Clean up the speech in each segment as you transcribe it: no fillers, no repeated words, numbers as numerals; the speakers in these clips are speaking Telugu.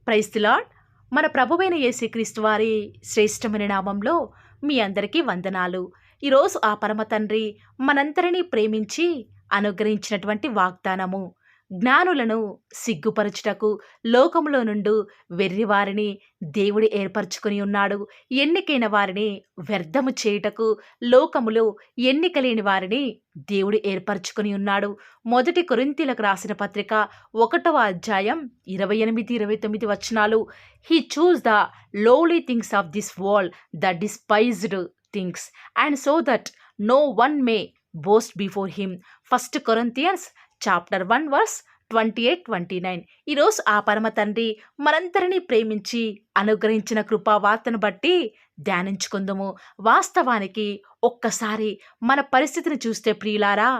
Praise the lord. మన ప్రభువైన యేసుక్రీస్తు వారి శ్రేష్టమైన నామంలో మీ అందరికీ వందనాలు. ఈరోజు ఆ పరమ తండ్రి మనందరినీ ప్రేమించి అనుగ్రహించినటువంటి వాగ్దానము, జ్ఞానులను సిగ్గుపరచుటకు లోకములో నుండు వెర్రివారిని దేవుడు ఏర్పరచుకొని ఉన్నాడు. ఎన్నికైన వారిని వ్యర్థము చేయుటకు లోకములో ఎన్నిక లేని వారిని దేవుడు ఏర్పరచుకొని ఉన్నాడు. మొదటి కొరింథీయులకు రాసిన పత్రిక 1వ అధ్యాయం 28, 29 వచనాలు. He chose the lowly things of this world, the despised things, and so that no one may boast before him. First Corinthians chapter 1 verse 28, 29. ఈరోజు ఆ పరమ తండ్రి మనందరినీ ప్రేమించి అనుగ్రహించిన కృపావార్తను బట్టి ధ్యానించుకుందాము. వాస్తవానికి ఒక్కసారి మన పరిస్థితిని చూస్తే ప్రియులారా,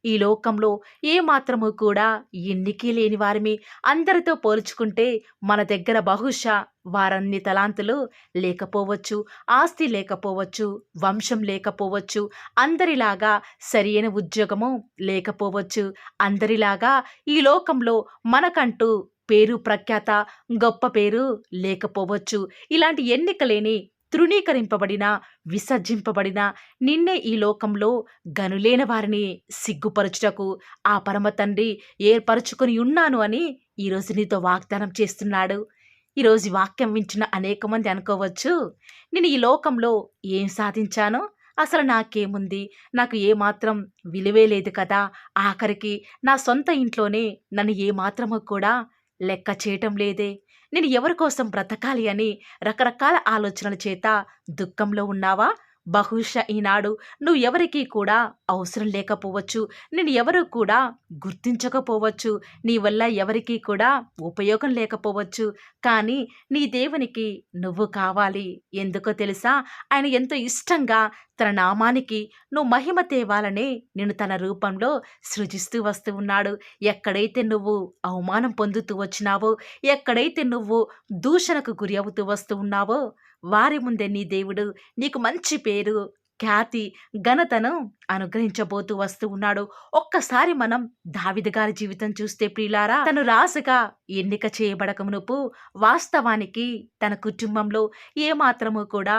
ఈ లోకంలో ఏ మాత్రము కూడా ఎన్నికే లేని వారిమి. అందరితో పోల్చుకుంటే మన దగ్గర బహుశా వారన్ని తలాంతులు లేకపోవచ్చు, ఆస్తి లేకపోవచ్చు, వంశం లేకపోవచ్చు, అందరిలాగా సరియైన ఉద్యోగము లేకపోవచ్చు, అందరిలాగా ఈ లోకంలో మనకంటూ పేరు ప్రఖ్యాత గొప్ప పేరు లేకపోవచ్చు. ఇలాంటి ఎన్నిక లేని, తృణీకరింపబడిన, విసర్జింపబడిన నిన్నే ఈ లోకంలో గనులేన వారిని సిగ్గుపరచుటకు ఆ పరమ తండ్రి ఏర్పరచుకొని ఉన్నాను అని ఈరోజు నీతో వాగ్దానం చేస్తున్నాడు. ఈరోజు ఈ వాక్యం వింటున్న అనేక మంది అనుకోవచ్చు, నేను ఈ లోకంలో ఏం సాధించానో, అసలు నాకేముంది, నాకు ఏమాత్రం విలువే లేదు కదా, ఆఖరికి నా సొంత ఇంట్లోనే నన్ను ఏమాత్రము కూడా లెక్క చేయటం లేదే, నేను ఎవరి కోసం బ్రతకాలి అని రకరకాల ఆలోచనల చేత దుఃఖంలో ఉన్నావా? బహుశా ఈనాడు నువ్వు ఎవరికీ కూడా అవసరం లేకపోవచ్చు, నేను ఎవరు కూడా గుర్తించకపోవచ్చు, నీ వల్ల ఎవరికీ కూడా ఉపయోగం లేకపోవచ్చు. కానీ నీ దేవునికి నువ్వు కావాలి. ఎందుకో తెలుసా? ఆయన ఎంతో ఇష్టంగా తన నామానికి నువ్వు మహిమ తేవాలనే నేను తన రూపంలో సృజిస్తూ వస్తూ ఉన్నాడు. ఎక్కడైతే నువ్వు అవమానం పొందుతూ వచ్చినావో, ఎక్కడైతే నువ్వు దూషణకు గురి అవుతూ వస్తూ ఉన్నావో, వారి ముందే నీ దేవుడు నీకు మంచి పేరు, ఖ్యాతి, ఘనతను అనుగ్రహించబోతూ వస్తూ ఉన్నాడు. ఒక్కసారి మనం దావీదు గారి జీవితం చూస్తే ప్రియులారా, తను రాజుగా ఎన్నిక చేయబడక మునుపు వాస్తవానికి తన కుటుంబంలో ఏమాత్రము కూడా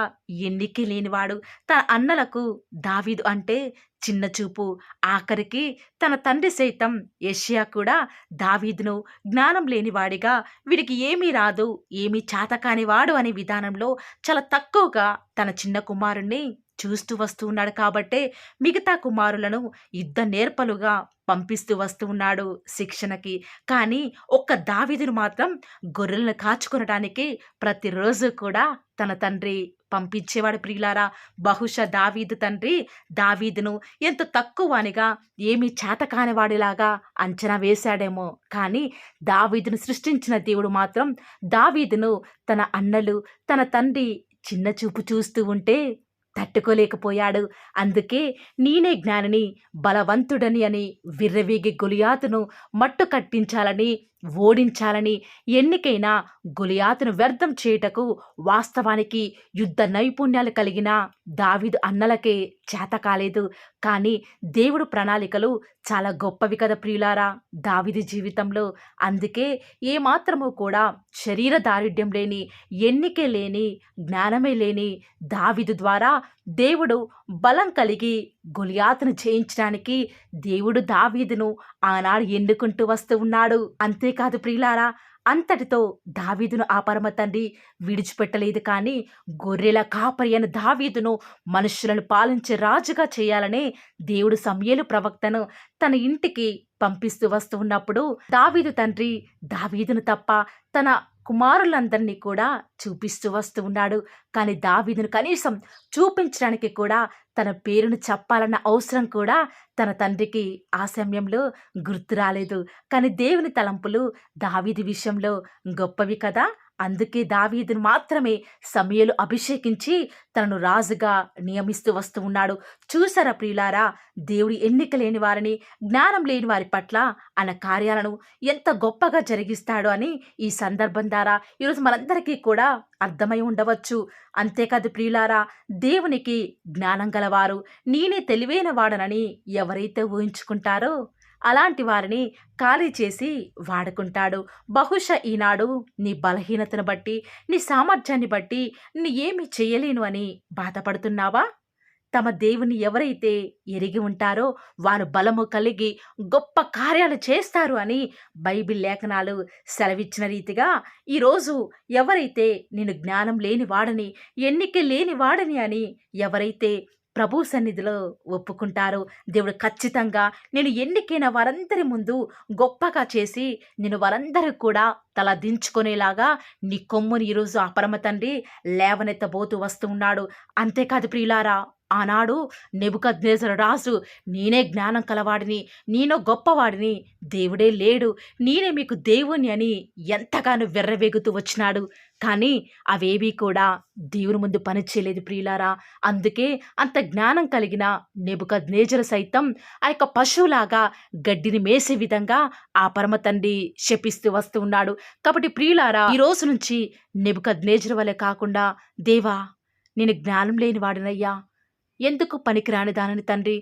ఎన్నిక లేనివాడు. తన అన్నలకు దావీదు అంటే చిన్న చూపు. ఆఖరికి తన తండ్రి సైతం యెషయా కూడా దావీదును జ్ఞానం లేనివాడిగా, వీడికి ఏమీ రాదు, ఏమీ చాతకానివాడు అనే విధానంలో చాలా తక్కువగా తన చిన్న కుమారుణ్ణి చూస్తూ వస్తూ ఉన్నాడు. కాబట్టే మిగతా కుమారులను యుద్ధ నేర్పలుగా పంపిస్తూ వస్తూ ఉన్నాడు శిక్షణకి. కానీ ఒక్క దావీదును మాత్రం గొర్రెలను కాచుకొనడానికి ప్రతిరోజు కూడా తన తండ్రి పంపించేవాడు. ప్రియులారా, బహుశా దావీదు తండ్రి దావీదును ఎంత తక్కువనిగా, ఏమీ చేతకానివాడిలాగా అంచనా వేశాడేమో. కానీ దావీదును సృష్టించిన దేవుడు మాత్రం దావీదును తన అన్నలు, తన తండ్రి చిన్న చూపు చూస్తూ ఉంటే తట్టుకోలేకపోయాడు. అందుకే నేనే జ్ఞానిని, బలవంతుడని అని విర్రవీగి గొలియాతును మట్టు కట్టించాలని, ఓడించాలని ఎన్నికైన గొలియాతును వ్యర్థం చేయుటకు వాస్తవానికి యుద్ధ నైపుణ్యాలు కలిగిన దావీదు అన్నలకే చేత కాలేదు. కానీ దేవుడు ప్రణాళికలు చాలా గొప్పవి కదా ప్రియులారా దావీదు జీవితంలో. అందుకే ఏమాత్రము కూడా శరీర దారిద్ర్యం లేని, ఎన్నికే లేని, జ్ఞానమే లేని దావీదు ద్వారా దేవుడు బలం కలిగి గొలియాతును జయించడానికి దేవుడు దావీదును ఆనాడు ఎన్నుకుంటూ వస్తూ ఉన్నాడు. అంతేకాదు ప్రియులారా, అంతటితో దావీదును ఆ పరమ తండ్రి విడిచిపెట్టలేదు. కానీ గొర్రెల కాపరి అయిన దావీదును మనుషులను పాలించే రాజుగా చేయాలనే దేవుడు సమూయేలు ప్రవక్తను తన ఇంటికి పంపిస్తూ వస్తూ ఉన్నప్పుడు దావీదు తండ్రి దావీదును తప్ప తన కుమారులందరినీ కూడా చూపిస్తూ వస్తూ ఉన్నాడు. కానీ దావీదును కనీసం చూపించడానికి కూడా, తన పేరును చెప్పాలన్న అవసరం కూడా తన తండ్రికి ఆ సమయంలో గుర్తు రాలేదు. కానీ దేవుని తలంపులు దావీదు విషయంలో గొప్పవి కదా. అందుకే దావీదును మాత్రమే సమూయేలు అభిషేకించి తనను రాజుగా నియమిస్తూ వస్తూ ఉన్నాడు. చూసారా ప్రియులారా, దేవుడు ఎన్నిక లేని వారిని, జ్ఞానం లేని వారి పట్ల ఆయన కార్యాలను ఎంత గొప్పగా జరిగిస్తాడు అని ఈ సందర్భం ద్వారా ఈరోజు మనందరికీ కూడా అర్థమై ఉండవచ్చు. అంతేకాదు ప్రియులారా, దేవునికి జ్ఞానం గలవారు, నేనే తెలివైన వాడనని ఎవరైతే ఊహించుకుంటారో అలాంటి వారిని ఖాళీ చేసి వాడుకుంటాడు. బహుశా ఈనాడు నీ బలహీనతను బట్టి, నీ సామర్థ్యాన్ని బట్టి నీ ఏమి చేయలేను అని బాధపడుతున్నావా? తమ దేవుని ఎవరైతే ఎరిగి ఉంటారో వారు బలము కలిగి గొప్ప కార్యాలు చేస్తారు అని బైబిల్ లేఖనాలు సెలవిచ్చిన రీతిగా ఈరోజు ఎవరైతే నేను జ్ఞానం లేని వాడని, ఎన్నిక లేని వాడని అని ఎవరైతే ప్రభు సన్నిధిలో ఒప్పుకుంటారో దేవుడు ఖచ్చితంగా నేను ఎన్నికైన వారందరి ముందు గొప్పగా చేసి నేను వారందరూ కూడా తల దించుకునేలాగా నీ కొమ్ముని ఈరోజు ఆ పరమ తండ్రి లేవనెత్తబోతూ వస్తూ ఉన్నాడు. అంతేకాదు ప్రియులారా, ఆనాడు నెబుకద్నెజరు రాజు నేనే జ్ఞానం కలవాడిని, నేను గొప్పవాడిని, దేవుడే లేడు, నేనే మీకు దేవుని అని ఎంతగానో వెర్రవేగుతూ వచ్చినాడు. కానీ అవేవీ కూడా దేవుని ముందు పనిచేయలేదు ప్రియులారా. అందుకే అంత జ్ఞానం కలిగిన నెబుకద్నెజరు సైతం ఆ యొక్క పశువులాగా గడ్డిని మేసే విధంగా ఆ పరమ తండ్రి శపిస్తూ వస్తూ ఉన్నాడు. కాబట్టి ప్రియులారా, ఈ రోజు నుంచి నెబుకద్నెజరు వలె కాకుండా, దేవా నేను జ్ఞానం లేని వాడినయ్యా, ఎందుకు పనికిరాని దానిని తండ్రి,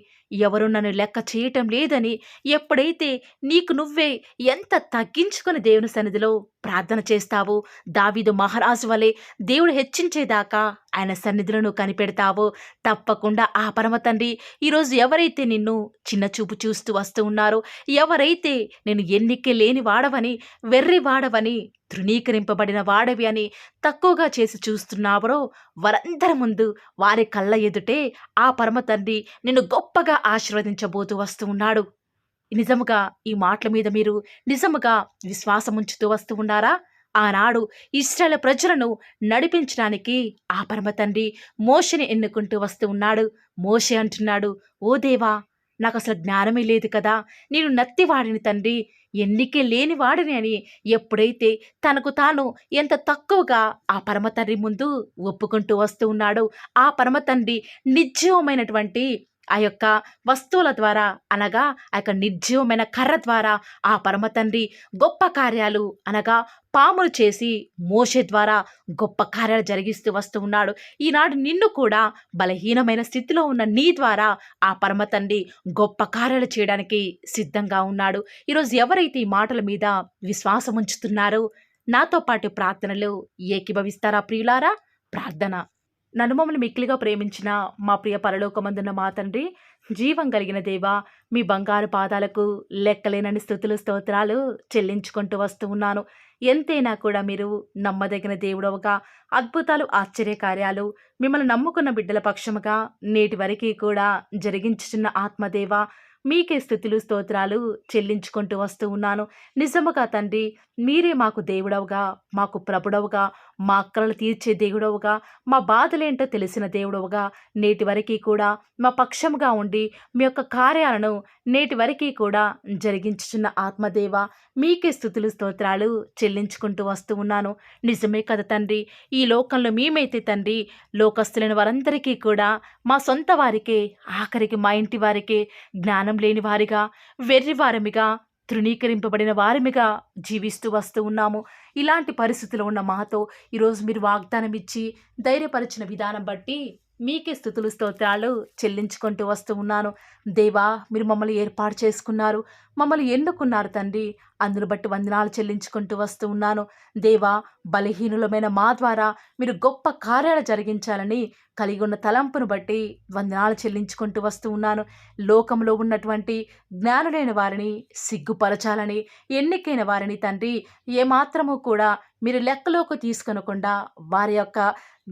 ఎవరు నన్ను లెక్క చేయటం లేదని ఎప్పుడైతే నీకు నువ్వే ఎంత తగ్గించుకొని దేవుని సన్నిధిలో ప్రార్థన చేస్తావో, దావీదు మహారాజు వలె దేవుడు హెచ్చించేదాకా ఆయన సన్నిధిలో నువ్వు కనిపెడతావో, తప్పకుండా ఆ పరమ తండ్రి ఈరోజు ఎవరైతే నిన్ను చిన్న చూపు చూస్తూ వస్తూ ఉన్నారో, ఎవరైతే నేను ఎన్నిక లేని వాడవని, వెర్రి వాడవని, తృణీకరింపబడిన వాడవి అని తక్కువగా చేసి చూస్తున్నావరో వారందరి ముందు వారి కళ్ళ ఎదుటే ఆ పరమ తండ్రి నిన్ను గొప్పగా ఆశీర్వదించబోతూ వస్తూ ఉన్నాడు. నిజముగా ఈ మాటల మీద మీరు నిజముగా విశ్వాసం ఉంచుతూ వస్తూ ఉన్నారా? ఆనాడు ఇశ్రాయేలు ప్రజలను నడిపించడానికి ఆ పరమ తండ్రి మోషేని ఎన్నుకుంటూ వస్తూ ఉన్నాడు. మోషే అంటున్నాడు, ఓ దేవా, నాకు అసలు జ్ఞానమే లేదు కదా, నేను నత్తివాడిని తండ్రి, ఎన్నికే లేని వాడిని అని ఎప్పుడైతే తనకు తాను ఎంత తక్కువగా ఆ పరమ తండ్రి ముందు ఒప్పుకుంటూ వస్తూ ఉన్నాడో, ఆ పరమ తండ్రి నిర్జీవమైనటువంటి ఆ యొక్క వస్తువుల ద్వారా, అనగా ఆ యొక్క నిర్జీవమైన కర్ర ద్వారా ఆ పరమ తండ్రి గొప్ప కార్యాలు, అనగా పాములు చేసి మోషే ద్వారా గొప్ప కార్యాలు జరిగిస్తూ వస్తూ ఉన్నాడు. ఈనాడు నిన్ను కూడా బలహీనమైన స్థితిలో ఉన్న నీ ద్వారా ఆ పరమ తండ్రి గొప్ప కార్యాలు చేయడానికి సిద్ధంగా ఉన్నాడు. ఈరోజు ఎవరైతే ఈ మాటల మీద విశ్వాసం ఉంచుతున్నారో నాతో పాటు ప్రార్థనలు ఏకీభవిస్తారా ప్రియులారా? ప్రార్థన. నన్ను మమ్మల్ని మిక్కిలిగా ప్రేమించిన మా ప్రియ పరలోకమందున్న మా తండ్రి, జీవం కలిగిన దేవా, మీ బంగారు పాదాలకు లెక్కలేనని స్తుతులు స్తోత్రాలు చెల్లించుకుంటూ వస్తూ ఉన్నాను. ఎంతైనా కూడా మీరు నమ్మదగిన దేవుడవుగా, అద్భుతాలు ఆశ్చర్యకార్యాలు మిమ్మల్ని నమ్ముకున్న బిడ్డల పక్షముగా నేటి వరకు కూడా జరిగించుచున్న ఆత్మదేవ, మీకే స్థుతులు స్తోత్రాలు చెల్లించుకుంటూ వస్తూ ఉన్నాను. నిజముగా తండ్రి, మీరే మాకు దేవుడవుగా, మాకు ప్రభుడవుగా, మా అక్కరలు తీర్చే దేవుడవుగా, మా బాధలేంటో తెలిసిన దేవుడవుగా నేటి వరకు కూడా మా పక్షముగా ఉండి మీ యొక్క కార్యాలను నేటి వరకు కూడా జరిగించుచున్న ఆత్మదేవ, మీకే స్థుతులు స్తోత్రాలు చెల్లించుకుంటూ వస్తూ ఉన్నాను. నిజమే కదా తండ్రి, ఈ లోకంలో మేమైతే తండ్రి లోకస్తులైన వారందరికీ కూడా మా సొంత వారికే, ఆఖరికి మా ఇంటి వారికే జ్ఞానం లేని వారిగా, వెర్రివారమిగా, తృణీకరింపబడిన వారిమిగా జీవిస్తూ వస్తూ ఉన్నాము. ఇలాంటి పరిస్థితుల్లో ఉన్న మాతో ఈరోజు మీరు వాగ్దానం ఇచ్చి ధైర్యపరిచిన విధానం బట్టి మీకే స్థుతులు స్తోత్రాలు చెల్లించుకుంటూ వస్తూ ఉన్నాను. దేవా, మీరు మమ్మల్ని ఏర్పాటు చేసుకున్నారు, మమ్మల్ని ఎన్నుకున్నారు తండ్రి, అందును బట్టి వందనాలు చెల్లించుకుంటూ వస్తూ ఉన్నాను. దేవా, బలహీనులమైన మా ద్వారా మీరు గొప్ప కార్యాలు జరిగించాలని కలిగి ఉన్న తలంపును బట్టి వందనాలు చెల్లించుకుంటూ వస్తూ ఉన్నాను. లోకంలో ఉన్నటువంటి జ్ఞానులైన వారిని సిగ్గుపరచాలని, ఎన్నికైన వారిని తండ్రి ఏమాత్రము కూడా మీరు లెక్కలోకి తీసుకొనకుండా వారి యొక్క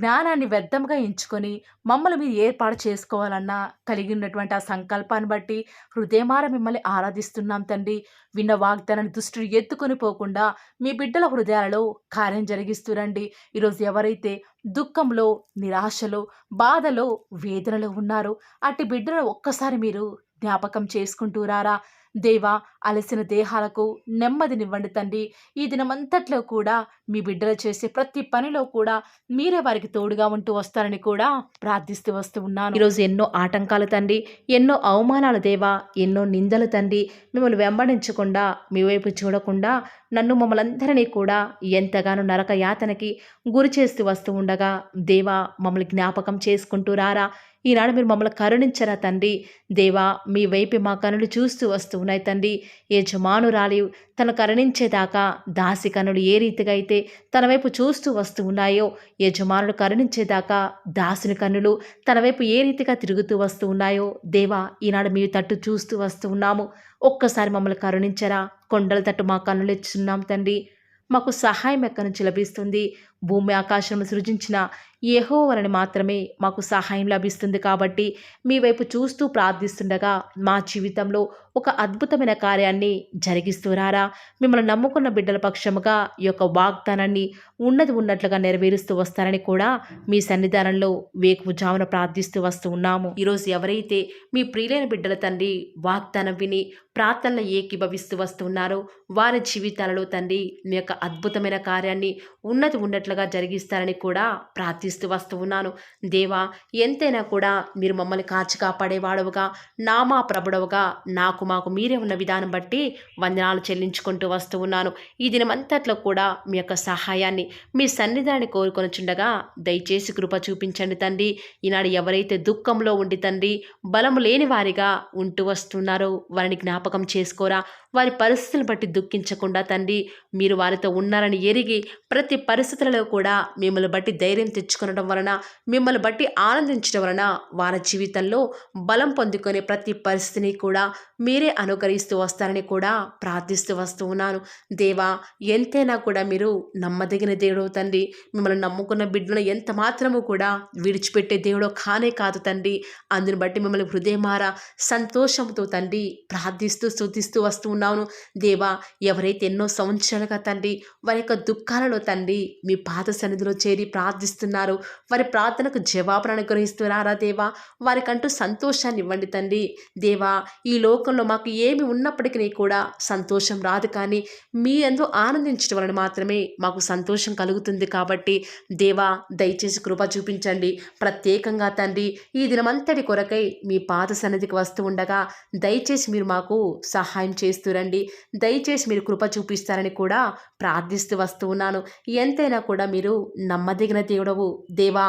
జ్ఞానాన్ని వ్యర్థంగా ఎంచుకొని మమ్మల్ని మీరు ఏర్పాటు చేసుకోవాలన్నా కలిగి ఉన్నటువంటి ఆ సంకల్పాన్ని బట్టి హృదయమార మిమ్మల్ని ఆరాధిస్తున్నాం తండ్రి. విన్న వాగ్దానాన్ని దృష్టిని ఎత్తుకొని పోకుండా మీ బిడ్డల హృదయాలలో కార్యం జరిగిస్తురండి. ఈరోజు ఎవరైతే దుఃఖంలో, నిరాశలో, బాధలో, వేదనలో ఉన్నారో అట్టి బిడ్డలను ఒక్కసారి మీరు జ్ఞాపకం చేసుకుంటూ రారా. దేవా, అలసిన దేహాలకు నెమ్మదినివ్వండి తండ్రి. ఈ దినమంతట్లో కూడా మీ బిడ్డలు చేసే ప్రతి పనిలో కూడా మీరే వారికి తోడుగా ఉంటూ వస్తారని కూడా ప్రార్థిస్తూ వస్తూ ఉన్నాను. ఈరోజు ఎన్నో ఆటంకాలు తండ్రి, ఎన్నో అవమానాలు దేవా, ఎన్నో నిందలు తండ్రి, మిమ్మల్ని వెంబడించకుండా, మీ వైపు చూడకుండా నన్ను మమ్మల్ందరినీ కూడా ఎంతగానో నరక యాతనకి గురి చేస్తూ వస్తూ ఉండగా దేవా, మమ్మల్ని జ్ఞాపకం చేసుకుంటూ రారా. ఈనాడు మీరు మమ్మల్ని కరుణించరా తండ్రి. దేవా, మీ వైపు మా కనులు చూస్తూ వస్తూ ఉన్నాయి తండ్రి. యజమానురాలి తను కరుణించేదాకా దాసి కన్నులు ఏ రీతిగా అయితే తన వైపు చూస్తూ వస్తూ ఉన్నాయో, యజమానుడు కరుణించేదాకా దాసుని కన్నులు తన వైపు ఏ రీతిగా తిరుగుతూ వస్తూ ఉన్నాయో, దేవా ఈనాడు మీ తట్టు చూస్తూ వస్తూ ఉన్నాము. ఒక్కసారి మమ్మల్ని కరుణించరా. కొండల తట్టు మా కన్నులు ఎత్తుచున్నాం తండ్రి. మాకు సహాయం ఎక్కడి నుంచి లభిస్తుంది? భూమి ఆకాశం సృజించిన యెహోవాని మాత్రమే మాకు సహాయం లభిస్తుంది. కాబట్టి మీ వైపు చూస్తూ ప్రార్థిస్తుండగా మా జీవితంలో ఒక అద్భుతమైన కార్యాన్ని జరిగిస్తూ రారా. మిమ్మల్ని నమ్ముకున్న బిడ్డల పక్షముగా ఈ యొక్క వాగ్దానాన్ని ఉన్నది ఉన్నట్లుగా నెరవేరుస్తూ వస్తారని కూడా మీ సన్నిధానంలో వేకువజామున ప్రార్థిస్తూ వస్తూ ఉన్నాము. ఈరోజు ఎవరైతే మీ ప్రియులైన బిడ్డల తండ్రి వాగ్దానం విని ప్రార్థనలో ఏకీభవిస్తూ వస్తున్నారో వారి జీవితాలలో తండ్రి మీ యొక్క అద్భుతమైన కార్యాన్ని ఉన్నది ఉన్నట్లుగా జరిగిస్తారని కూడా ప్రార్థిస్తూ వస్తూ ఉన్నాను. దేవా ఎంతైనా కూడా మీరు మమ్మల్ని కాచి కాపాడేవాడవుగా, నామా ప్రభుడవుగా మాకు మీరే ఉన్న విధానం బట్టి వందనాలు చెల్లించుకుంటూ వస్తూ ఉన్నాను. ఈ దినమంతట్లో కూడా మీ యొక్క సహాయాన్ని మీ సన్నిధాన్ని కోరుకొనుచుండగా దయచేసి కృప చూపించండి తండ్రి. ఈనాడు ఎవరైతే దుఃఖంలో ఉండి తండ్రి బలము లేని వారిగా ఉంటూ వస్తున్నారో వారిని జ్ఞాపకం చేసుకోరా. వారి పరిస్థితులను బట్టి దుఃఖించకుండా తండ్రి మీరు వారితో ఉన్నారని ఎరిగి ప్రతి పరిస్థితులలో కూడా మిమ్మల్ని బట్టి ధైర్యం తెచ్చుకొనడం వలన, మిమ్మల్ని బట్టి ఆనందించడం వలన వారి జీవితంలో బలం పొందుకునే ప్రతి పరిస్థితిని కూడా మీరే అనుకరిస్తూ వస్తారని కూడా ప్రార్థిస్తూ వస్తూ ఉన్నాను. దేవా ఎంతైనా కూడా మీరు నమ్మదగిన దేవుడు తండ్రి. మిమ్మల్ని నమ్ముకున్న బిడ్డలను ఎంత మాత్రము కూడా విడిచిపెట్టే దేవుడు కానే కాదు తండ్రి. అందుని బట్టి మిమ్మల్ని హృదయమారా సంతోషంతో తండ్రి ప్రార్థిస్తూ స్తుతిస్తూ వస్తూ ఉన్నాను. దేవా ఎవరైతే ఎన్నో సంవత్సరాలుగా తండ్రి వారి యొక్క దుఃఖాలలో తండ్రి మీ పాద సన్నిధిలో చేరి ప్రార్థిస్తున్నారు, వారి ప్రార్థనకు జవాబును అనుగ్రహిస్తున్నారా దేవా. వారికంటూ సంతోషాన్ని ఇవ్వండి తండ్రి. దేవా ఈ లోకంలో మాకు ఏమి ఉన్నప్పటికీ కూడా సంతోషం రాదు, కానీ మీ యందు ఆనందించడం వలన మాత్రమే మాకు సంతోషం కలుగుతుంది. కాబట్టి దేవా దయచేసి కృప చూపించండి. ప్రత్యేకంగా తండ్రి ఈ దినమంతటి కొరకై మీ పాద సన్నిధికి వస్తూ ఉండగా దయచేసి మీరు మాకు సహాయం చేస్తురండి. దయచేసి మీరు కృప చూపిస్తారని కూడా ప్రార్థిస్తూ వస్తూ ఉన్నాను. ఎంతైనా కూడా మీరు నమ్మదగిన దేవుడవు దేవా.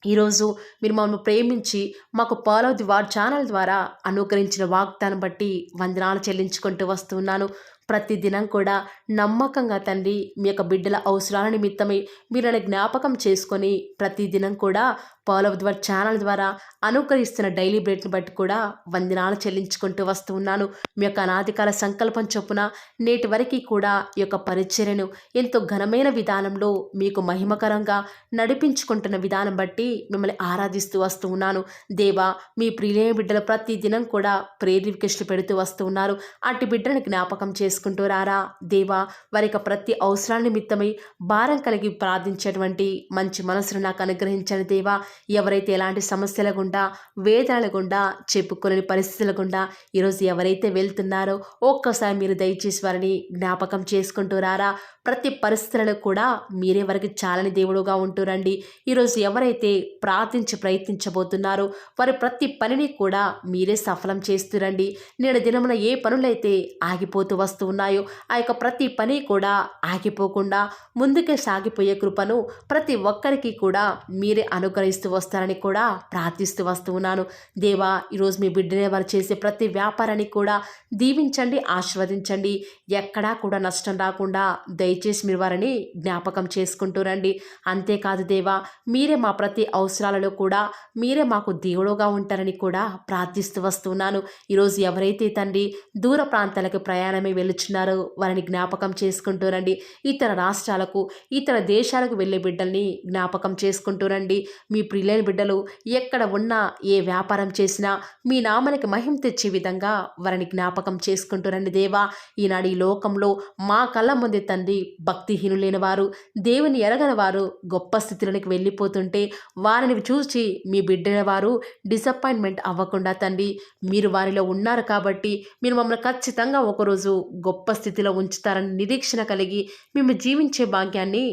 ఈరోజు మీరు మమ్మల్ని ప్రేమించి మాకు ఫాలో ది వార్ ఛానల్ ద్వారా అనుగ్రహించిన వాగ్దానం బట్టి వందనాలు చెల్లించుకుంటూ వస్తున్నాను. ప్రతిదినం కూడా నమ్మకంగా తండ్రి మీ యొక్క బిడ్డల అవసరాల నిమిత్తమై మీరు నన్ను జ్ఞాపకం చేసుకొని ప్రతిదినం కూడా ఫాలో ది వార్ ఛానల్ ద్వారా అనుగ్రహిస్తున్న డైలీ బ్రెడ్ని బట్టి కూడా వందనాలు చెల్లించుకుంటూ వస్తూ ఉన్నాను. మీ యొక్క అనాదికాల సంకల్పం చొప్పున నేటి వరకు కూడా ఈ యొక్క పరిచర్యను ఎంతో ఘనమైన విధానంలో మీకు మహిమకరంగా నడిపించుకుంటున్న విధానం బట్టి మిమ్మల్ని ఆరాధిస్తూ వస్తూ ఉన్నాను. దేవా మీ ప్రియులైన బిడ్డలు ప్రతి దినం కూడా ప్రేయర్ రిక్వెస్ట్లు పెడుతూ వస్తూ ఉన్నారు. అటు బిడ్డను జ్ఞాపకం చేసుకుంటూ రారా దేవా. వారి యొక్క ప్రతి అవసరాల నిమిత్తమై భారం కలిగి ప్రార్థించేటువంటి మంచి మనసును నాకు అనుగ్రహించండి దేవా. ఎవరైతే ఎలాంటి సమస్యల గుండా వేదనల గుండా చెప్పుకోలేని పరిస్థితుల గుండా ఈరోజు ఎవరైతే వెళ్తున్నారో ఒక్కసారి మీరు దయచేసి వారిని జ్ఞాపకం చేసుకుంటూ రారా. ప్రతి పరిస్థితులలో కూడా మీరే వారికి చాలని దేవుడుగా ఉంటూరండి. ఈరోజు ఎవరైతే ప్రయత్నించబోతున్నారో వారి ప్రతి పనిని కూడా మీరే సఫలం చేస్తురండి. నేడు దినమున ఏ పనులైతే ఆగిపోతూ వస్తూ ఉన్నాయో ఆ యొక్క ప్రతి పని కూడా ఆగిపోకుండా ముందుకే సాగిపోయే కృపను ప్రతి ఒక్కరికి కూడా మీరే అనుగ్రహిస్తూ వస్తారని కూడా ప్రార్థిస్తూ వస్తూ ఉన్నాను. దేవా ఈరోజు మీ బిడ్డనే వారు చేసే ప్రతి వ్యాపారాన్ని కూడా దీవించండి, ఆశీర్వదించండి. ఎక్కడా కూడా నష్టం రాకుండా దయచేసి మీరు వారిని జ్ఞాపకం చేసుకుంటూ రండి. అంతేకాదు దేవా మీరే మా ప్రతి అవసరాలలో కూడా మీరే మాకు దేవుడుగా ఉంటారని కూడా ప్రార్థిస్తూ వస్తున్నాను. ఈరోజు ఎవరైతే తండ్రి దూర ప్రాంతాలకు ప్రయాణమే వెళ్ళుచున్నారో వారిని జ్ఞాపకం చేసుకుంటూ రండి. ఇతర రాష్ట్రాలకు ఇతర దేశాలకు వెళ్ళే బిడ్డల్ని జ్ఞాపకం చేసుకుంటూ రండి. మీ ప్రియులైన బిడ్డలు ఎక్కడ ఉన్నా ఏ వ్యాపారం చేసినా మీ నామానికి మహిమ తెచ్చే విధంగా వారిని జ్ఞాపకం చేసుకుంటూ రండి దేవా. ఈనాడు ఈ లోకంలో మా కళ్ళ ముందే తండ్రి భక్తిహీనులైన వారు, దేవుని ఎరగని వారు గొప్ప స్థితిలోనికి వెళ్ళిపోతుంటే వారిని చూసి మీ బిడ్డల వారు డిసప్పాయింట్మెంట్ అవ్వకుండా తండ్రి మీరు వారిలో ఉన్నారు కాబట్టి మీరు మమ్మల్ని ఖచ్చితంగా ఒకరోజు గొప్ప స్థితిలో ఉంచుతారని నిరీక్షణ కలిగి మేము జీవించే భాగ్యాన్ని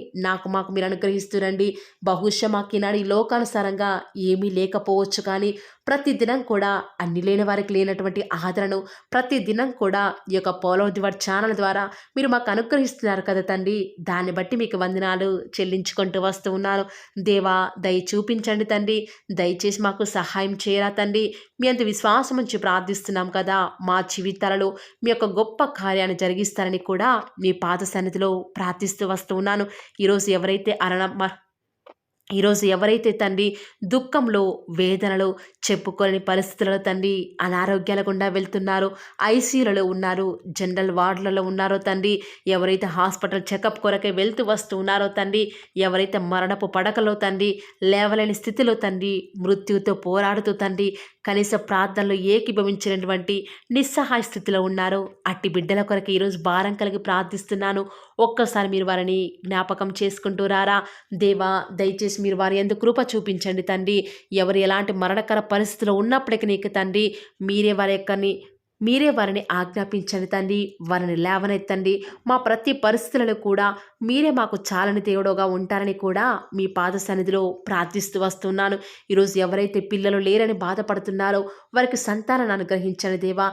మాకు మీరు అనుగ్రహిస్తురండి. బహుశా మాకు ఈనాడు ఈ లోకాను వాక్యానుసారంగా ఏమీ లేకపోవచ్చు, కానీ ప్రతిదినం కూడా అన్ని లేని వారికి లేనటువంటి ఆదరణను ప్రతిదినం కూడా ఈ యొక్క పోలో దివర్ ఛానల్ ద్వారా మీరు మాకు అనుగ్రహిస్తున్నారు కదా తండ్రి. దాన్ని బట్టి మీకు వందనాలు చెల్లించుకుంటూ వస్తూ ఉన్నాను. దేవా, దయ చూపించండి తండ్రి. దయచేసి మాకు సహాయం చేయరా తండ్రి. మీ అంత విశ్వాసం ఉంచి ప్రార్థిస్తున్నాం కదా. మా జీవితాలలో మీ యొక్క గొప్ప కార్యాన్ని జరిగిస్తారని కూడా మీ పాద సన్నిధిలో ప్రార్థిస్తూ వస్తూ ఉన్నాను. ఈరోజు ఎవరైతే తండ్రి దుఃఖంలో, వేదనలో, చెప్పుకోలేని పరిస్థితులలో తండ్రి అనారోగ్యాల గుండా వెళ్తున్నారో, ఐసీయూలలో ఉన్నారు, జనరల్ వార్డులలో ఉన్నారో తండ్రి, ఎవరైతే హాస్పిటల్ చెకప్ కొరకే వెళ్తూ వస్తూ ఉన్నారో తండ్రి, ఎవరైతే మరణపు పడకలో తండ్రి లేవలేని స్థితిలో తండ్రి మృత్యుతో పోరాడుతూ తండ్రి కనీస ప్రార్థనలో ఏకీభవించినటువంటి నిస్సహాయ స్థితిలో ఉన్నారో అట్టి బిడ్డల కొరకు ఈరోజు భారం కలిగి ప్రార్థిస్తున్నాను. ఒక్కసారి మీరు వారిని జ్ఞాపకం చేసుకుంటూ రారా దేవా. దయచేసి మీరు వారి యందు కృప చూపించండి తండ్రి. ఎవరు ఎలాంటి మరణకర పరిస్థితిలో ఉన్నప్పటికీ నీకు తండ్రి మీరే వారిని ఆజ్ఞాపించండి తండ్రి. వారిని లేవనెత్తండి. మా ప్రతి పరిస్థితులలో కూడా మీరే మాకు చాలని దేవుడుగా ఉంటారని కూడా మీ పాద సన్నిధిలో ప్రార్థిస్తూ వస్తున్నాను. ఈరోజు ఎవరైతే పిల్లలు లేరని బాధపడుతున్నారో వారికి సంతానాన్ని అనుగ్రహించండి దేవా.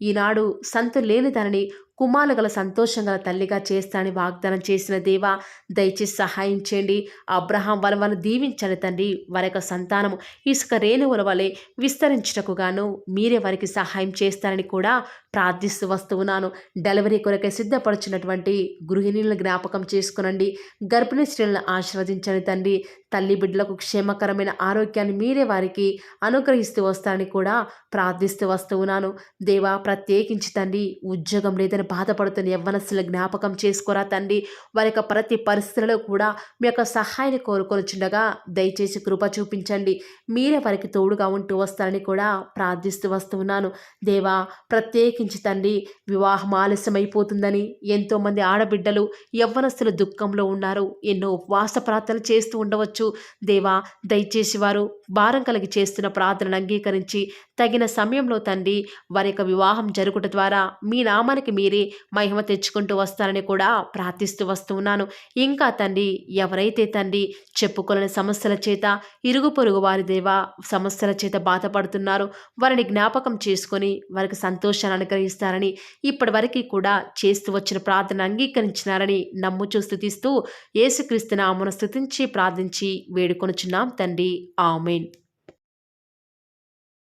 ఈనాడు సంతు లేని దానిని కుమారులు గల సంతోషం గల తల్లిగా చేస్తానని వాగ్దానం చేసిన దేవా, దయచేసి సహాయం చేయండి. అబ్రహాం వలన దీవించండి తండ్రి. వారి యొక్క సంతానము ఇసుక రేణువుల వలె విస్తరించుటకు గాను మీరే వారికి సహాయం చేస్తారని కూడా ప్రార్థిస్తూ వస్తూ ఉన్నాను. డెలివరీ కొరకే సిద్ధపడుచున్నటువంటి గృహిణులను జ్ఞాపకం చేసుకునండి. గర్భిణీ స్త్రీలను ఆశీర్వదించండి తండ్రి. తల్లి బిడ్డలకు క్షేమకరమైన ఆరోగ్యాన్ని మీరే వారికి అనుగ్రహిస్తూ వస్తారని కూడా ప్రార్థిస్తూ వస్తూ ఉన్నాను. దేవా, ప్రత్యేకించి తండ్రి ఉద్యోగం లేదని బాధపడుతున్న యవ్వనస్తుల జ్ఞాపకం చేసుకోరా తండ్రి. వారి యొక్క ప్రతి పరిస్థితులలో కూడా మీ యొక్క సహాయాన్ని కోరుకొనిచుండగా దయచేసి కృప చూపించండి. మీరే వారికి తోడుగా ఉంటూ వస్తారని కూడా ప్రార్థిస్తూ వస్తూ ఉన్నాను. దేవా, ప్రత్యేకించి తండ్రి వివాహం ఆలస్యమైపోతుందని ఎంతోమంది ఆడబిడ్డలు యవ్వనస్తులు దుఃఖంలో ఉన్నారు. ఎన్నో ఉపవాస ప్రార్థనలు చేస్తూ ఉండవచ్చు. దేవా, దయచేసి వారు భారం కలిగి చేస్తున్న ప్రార్థనను అంగీకరించి తగిన సమయంలో తండ్రి వారి యొక్క వివాహం జరుగుట ద్వారా మీ నామానికి మీరే మహిమ తెచ్చుకుంటూ వస్తారని కూడా ప్రార్థిస్తూ వస్తూ ఉన్నాను. ఇంకా తండ్రి ఎవరైతే తండ్రి చెప్పుకోలేని సమస్యల చేత, ఇరుగు పొరుగు వారి దేవా సమస్యల చేత బాధపడుతున్నారో వారిని జ్ఞాపకం చేసుకొని వారికి సంతోషాన్ని అనుగ్రహిస్తారని ఇప్పటి వరకు కూడా చేస్తూ వచ్చిన ప్రార్థన అంగీకరించినారని నమ్ముచూ స్తుతిస్తూ యేసుక్రీస్తు నామమున స్తుతించి ప్రార్థించి వేడుకొనుచున్నాం తండ్రి. ఆమేన్.